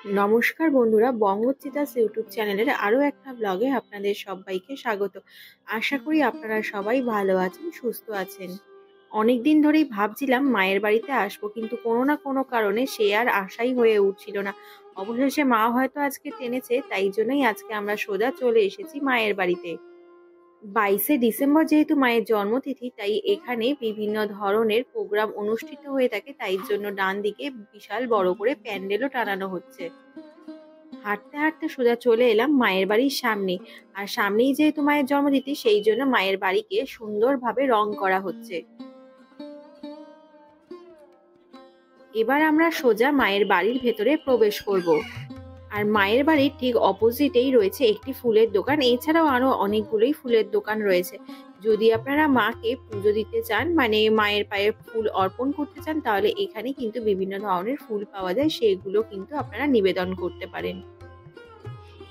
নমস্কার বন্ধুরা, বঙ্গচিতাস ইউটিউব চ্যানেলের আরও একটা ব্লগে আপনাদের সবাইকে স্বাগত। আশা করি আপনারা সবাই ভালো আছেন, সুস্থ আছেন। অনেক দিন ধরেই ভাবছিলাম মায়ের বাড়িতে আসবো, কিন্তু কোনো না কোনো কারণে সে আর আশাই হয়ে উঠছিল না। অবশেষে মা হয়তো আজকে টেনেছে, তাই জন্যই আজকে আমরা সোজা চলে এসেছি মায়ের বাড়িতে। 22শে ডিসেম্বর যেহেতু মায়ের জন্মতিথি, তাই এখানে বিভিন্ন ধরনের প্রোগ্রাম অনুষ্ঠিত হয়ে থাকে, তাই জন্য ডান দিকে বিশাল বড় করে প্যান্ডেলও টানানো হচ্ছে। হাঁটতে হাঁটতে সোজা চলে এলাম মায়ের বাড়ির সামনে। আর সামনেই যেহেতু মায়ের জন্মতিথি, সেই জন্য মায়ের বাড়িকে সুন্দরভাবে রং করা হচ্ছে। এবার আমরা সোজা মায়ের বাড়ির ভেতরে প্রবেশ করব। আর মায়ের বাড়ির ঠিক অপোজিটেই রয়েছে একটি ফুলের দোকান, এছাড়াও আরো অনেকগুলোই ফুলের দোকান রয়েছে। যদি আপনারা মাকে পুজো দিতে চান, মানে মায়ের পায়ে ফুল অর্পণ করতে চান, তাহলে এখানে কিন্তু বিভিন্ন ধরনের ফুল পাওয়া যায়, সেগুলো কিন্তু আপনারা নিবেদন করতে পারেন।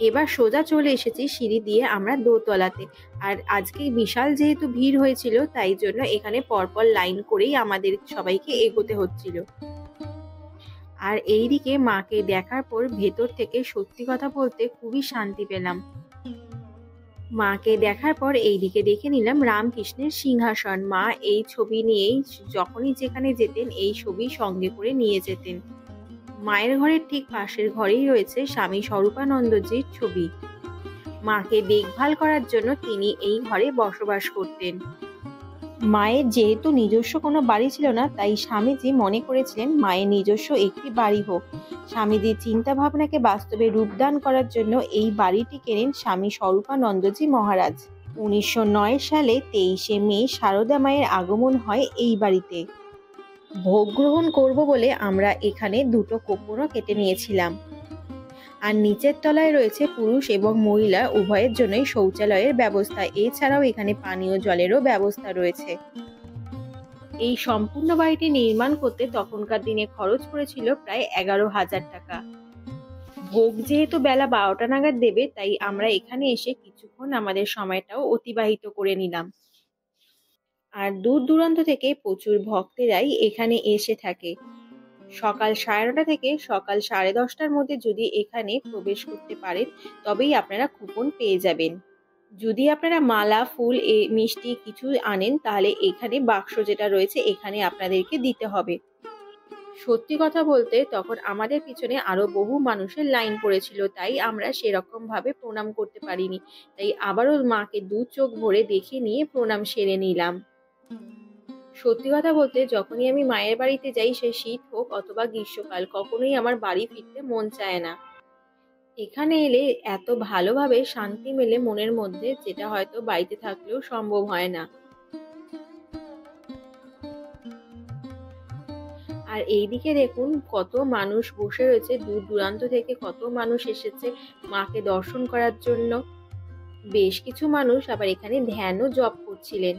এবার সোজা চলে এসেছি সিঁড়ি দিয়ে আমরা দোতলাতে। আর আজকে বিশাল যেহেতু ভিড় হয়েছিল, তাই জন্য এখানে পরপর লাইন করেই আমাদের সবাইকে এগোতে হচ্ছিল। আর এইদিকে মাকে দেখার পর ভেতর থেকে সত্যি কথা বলতে খুবই শান্তি পেলাম। মাকে দেখার পর এইদিকে দেখে নিলাম রামকৃষ্ণের সিংহাসন। মা এই ছবি নিয়েই যখনই যেখানে যেতেন এই ছবি সঙ্গে করে নিয়ে যেতেন। মায়ের ঘরের ঠিক পাশের ঘরেই রয়েছে স্বামী স্বরূপানন্দজির ছবি। মাকে দেখভাল করার জন্য তিনি এই ঘরে বসবাস করতেন। মায়ের যেহেতু নিজস্ব কোনো বাড়ি ছিল না, তাই স্বামীজি মনে করেছিলেন মায়ের নিজস্ব একটি বাড়ি হোক। স্বামীজির চিন্তা ভাবনাকে বাস্তবে রূপদান করার জন্য এই বাড়িটি কেনেন স্বামী স্বরূপানন্দজি মহারাজ। 1909 সালে 23শে মে সারদা মায়ের আগমন হয় এই বাড়িতে। ভোগ গ্রহণ করব বলে আমরা এখানে দুটো কোপরও কেটে নিয়েছিলাম। আর নিচের তলায় রয়েছে পুরুষ এবং মহিলা উভয়ের জন্যই শৌচালয়ের ব্যবস্থা। এছাড়াও এখানে পানীয় জলেরও ব্যবস্থা রয়েছে। এই সম্পূর্ণ বাড়িটি নির্মাণ করতে তখনকার দিনে খরচ পড়েছিল প্রায় 11,000 টাকা। ভোগ যেহেতু বেলা 12টা নাগাদ দেবে, তাই আমরা এখানে এসে কিছুক্ষণ আমাদের সময়টাও অতিবাহিত করে নিলাম। আর দূর দূরান্ত থেকে প্রচুর ভক্তেরাই এখানে এসে থাকে। সকাল 9:30 থেকে সকাল 10:30টার মধ্যে যদি এখানে প্রবেশ করতে পারেন, তবেই আপনারা কুপন পেয়ে যাবেন। যদি আপনারা মালা, ফুল, মিষ্টি কিছু আনেন, তাহলে এখানে বাক্স যেটা রয়েছে এখানে আপনাদেরকে দিতে হবে। সত্যি কথা বলতে তখন আমাদের পিছনে আরো বহু মানুষের লাইন পড়েছিল, তাই আমরা সেরকম ভাবে প্রণাম করতে পারিনি। তাই আবারও মাকে দু চোখ ভরে দেখে নিয়ে প্রণাম সেরে নিলাম। সত্যি কথা বলতে যখনই আমি মায়ের বাড়িতে যাই, সে শীত হোক অথবা গ্রীষ্মকাল, কখনোই আমার বাড়ি ফিরতে মন চায় না। এখানে এলে এত ভালোভাবে শান্তি মেলে মনের মধ্যে, যেটা হয়তো বাড়িতে থাকলেও সম্ভব হয় না। আর এইদিকে দেখুন কত মানুষ বসে রয়েছে, দূর দূরান্ত থেকে কত মানুষ এসেছে মাকে দর্শন করার জন্য। বেশ কিছু মানুষ আবার এখানে ধ্যানও জপ করছিলেন।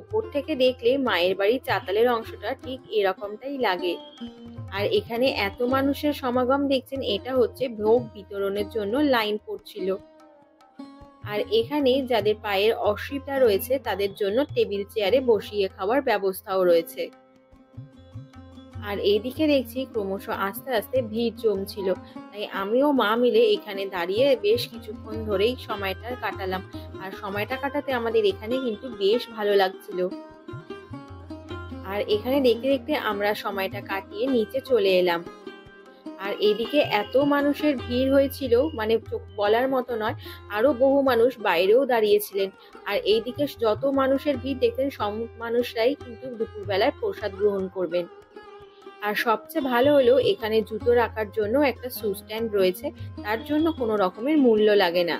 ওপর থেকে দেখলে মায়ের বাড়ির চাতালের অংশটা ঠিক এরকমটাই লাগে। আর এখানে এত মানুষের সমাগম দেখছেন, এটা হচ্ছে ভোগ বিতরণের জন্য লাইন পড়ছিল। আর এখানে যাদের পায়ের অসুবিধা রয়েছে তাদের জন্য টেবিল চেয়ারে বসিয়ে খাওয়ার ব্যবস্থাও রয়েছে। আর এইদিকে দেখছি ক্রমশ আস্তে আস্তে ভিড় জমছিল, তাই আমিও মা মিলে এখানে দাঁড়িয়ে বেশ কিছুক্ষণ ধরেই সময়টা কাটালাম। আর সময়টা কাটাতে আমাদের এখানে কিন্তু বেশ ভালো লাগছিল। আর এখানে দেখতে দেখতে আমরা সময়টা কাটিয়ে নিচে চলে এলাম। আর এদিকে এত মানুষের ভিড় হয়েছিল, মানে চোখ বলার মতো নয়। আরো বহু মানুষ বাইরেও দাঁড়িয়েছিলেন। আর এইদিকে যত মানুষের ভিড় দেখতেন, সব মানুষরাই কিন্তু দুপুরবেলায় প্রসাদ গ্রহণ করবেন। আর সবচেয়ে ভালো হলো এখানে জুতো রাখার জন্য একটা শু স্ট্যান্ড রয়েছে, তার জন্য কোনো রকমের মূল্য লাগে না।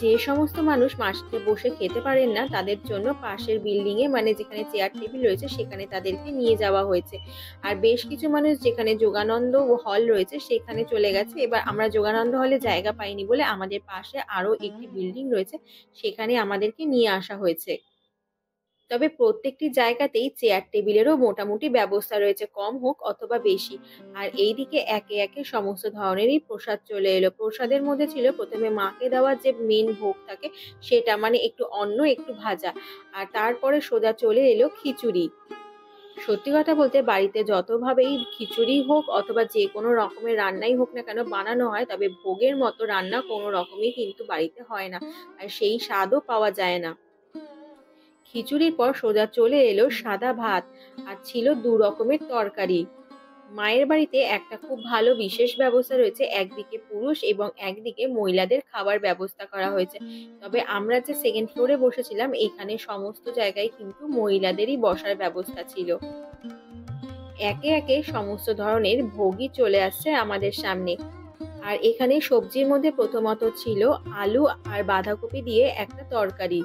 যে সমস্ত মানুষ মাঠে বসে খেতে পারেন না, তাদের জন্য পাশের বিল্ডিং এ, মানে যেখানে চেয়ার টেবিল রয়েছে, সেখানে তাদেরকে নিয়ে যাওয়া হয়েছে। আর বেশ কিছু মানুষ যেখানে যোগানন্দ হল রয়েছে সেখানে চলে গেছে। এবার আমরা যোগানন্দ হলে জায়গা পাইনি বলে আমাদের পাশে আরো একটি বিল্ডিং রয়েছে, সেখানে আমাদেরকে নিয়ে আসা হয়েছে। তবে প্রত্যেকটি জায়গাতেই চেয়ার টেবিলেরও মোটামুটি ব্যবস্থা রয়েছে, কম হোক অথবা বেশি। আর এইদিকে একে একে সমস্ত ধরনেরই প্রসাদ চলে এলো। প্রসাদের মধ্যে ছিল প্রথমে মাকে দেওয়া যে মেন ভোগ থাকে সেটা, মানে একটু অন্ন একটু ভাজা, আর তারপরে সোজা চলে এলো খিচুড়ি। সত্যি কথা বলতে বাড়িতে যতভাবেই খিচুড়ি হোক অথবা যে কোনো রকমের রান্নাই হোক না কেন বানানো হয়, তবে ভোগের মতো রান্না কোনো রকমই কিন্তু বাড়িতে হয় না, আর সেই স্বাদও পাওয়া যায় না। খিচুড়ির পর সোজা চলে এলো সাদা ভাত, আর ছিল 2 রকমের তরকারি। মায়ের বাড়িতে একটা খুব ভালো বিশেষ ব্যবস্থা রয়েছে, একদিকে পুরুষ এবং একদিকে মহিলাদের খাবার ব্যবস্থা করা হয়েছে। তবে আমরা যে সেকেন্ড ফ্লোরে বসেছিলাম, এখানে সমস্ত জায়গায় কিন্তু মহিলাদেরই বসার ব্যবস্থা ছিল। একে একে সমস্ত ধরনের ভোগই চলে আসছে আমাদের সামনে। আর এখানে সবজির মধ্যে প্রথমত ছিল আলু আর বাঁধাকপি দিয়ে একটা তরকারি।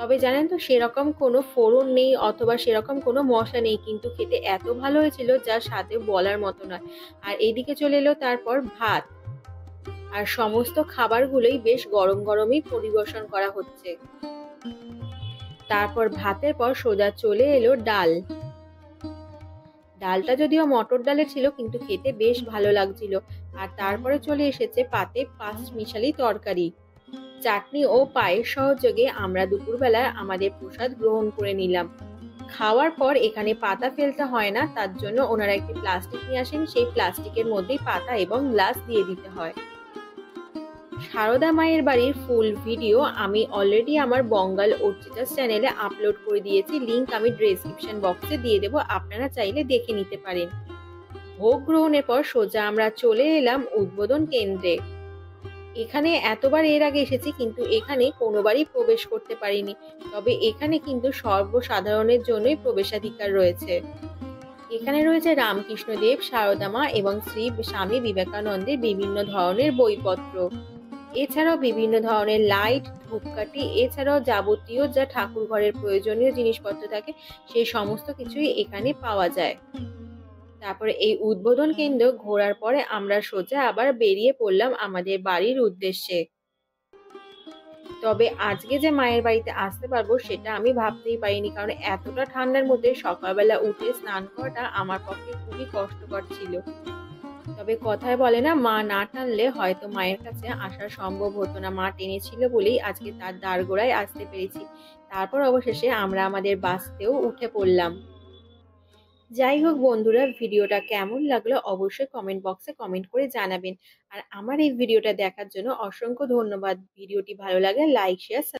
তবে জানেন তো, সেরকম কোনো ফোড়ন নেই অথবা সেরকম কোনো মশলা নেই, কিন্তু খেতে এত ভালো হয়েছিল যা স্বাদে বলার মতো নয়। আর এইদিকে চলে এলো তারপর ভাত, আর সমস্ত খাবারগুলোই বেশ গরম গরমই পরিবেশন করা হচ্ছে। তারপর ভাতের পর সোজা চলে এলো ডাল। ডালটা যদিও মটর ডালের ছিল, কিন্তু খেতে বেশ ভালো লাগছিল। আর তারপরে চলে এসেছে পাতে 5 মিশালি তরকারি। চাটনি ও পায়ের সহযোগে আমরা দুপুরবেলা আমাদের প্রসাদ গ্রহণ করে নিলাম। খাওয়ার পর এখানে পাতা ফেলতে হয় না, তার জন্য ওনারা একটি প্লাস্টিক নিয়ে আসেন, সেই প্লাস্টিকের মধ্যেই পাতা এবং গ্লাস দিয়ে দিতে হয়। সারদা মায়ের বাড়ির ফুল ভিডিও আমি অলরেডি আমার বঙ্গাল অর্চিতাস চ্যানেলে আপলোড করে দিয়েছি, লিংক আমি ডেসক্রিপশন বক্সে দিয়ে দেবো, আপনারা চাইলে দেখে নিতে পারেন। ভোগ গ্রহণের পর সোজা আমরা চলে এলাম উদ্বোধন কেন্দ্রে। এখানে এতবার এর আগে এসেছি, কিন্তু এখানে কোনোবারই প্রবেশ করতে পারিনি। তবে এখানে কিন্তু সর্বসাধারণের জন্যই প্রবেশাধিকার রয়েছে। এখানে রয়েছে রামকৃষ্ণদেব, সারদা মা এবং শ্রী স্বামী বিবেকানন্দের বিভিন্ন ধরনের বইপত্র। এছাড়াও বিভিন্ন ধরনের লাইট, ধূপকাঠি, এছাড়াও যাবতীয় যা ঠাকুর ঘরের প্রয়োজনীয় জিনিসপত্র থাকে সেই সমস্ত কিছুই এখানে পাওয়া যায়। তারপরে এই উদ্বোধন কেন্দ্র ঘোরার পরে আমরা সোজা আবার বেরিয়ে পড়লাম আমাদের বাড়ির উদ্দেশ্যে। তবে আজকে যে মায়ের বাড়িতে আসতে পারবো সেটা আমি ভাবতেই পারিনি, কারণ এতটা ঠান্ডার মধ্যে সকালবেলা উঠে স্নান করাটা আমার পক্ষে খুবই কষ্টকর ছিল। তবে কথায় বলে না, মা না টানলে হয়তো মায়ের কাছে আসা সম্ভব হতো না। মা টেনেছিল বলেই আজকে তার দ্বারগোড়ায় আসতে পেরেছি। তারপর অবশেষে আমরা আমাদের বাসতেও উঠে পড়লাম। যাই হোক বন্ধুরা, ভিডিওটা কেমন লাগলো অবশ্যই কমেন্ট বক্সে কমেন্ট করে জানাবেন। আর আমার এই ভিডিওটা দেখার জন্য অসংখ্য ধন্যবাদ। ভিডিওটি ভালো লাগলে লাইক, শেয়ার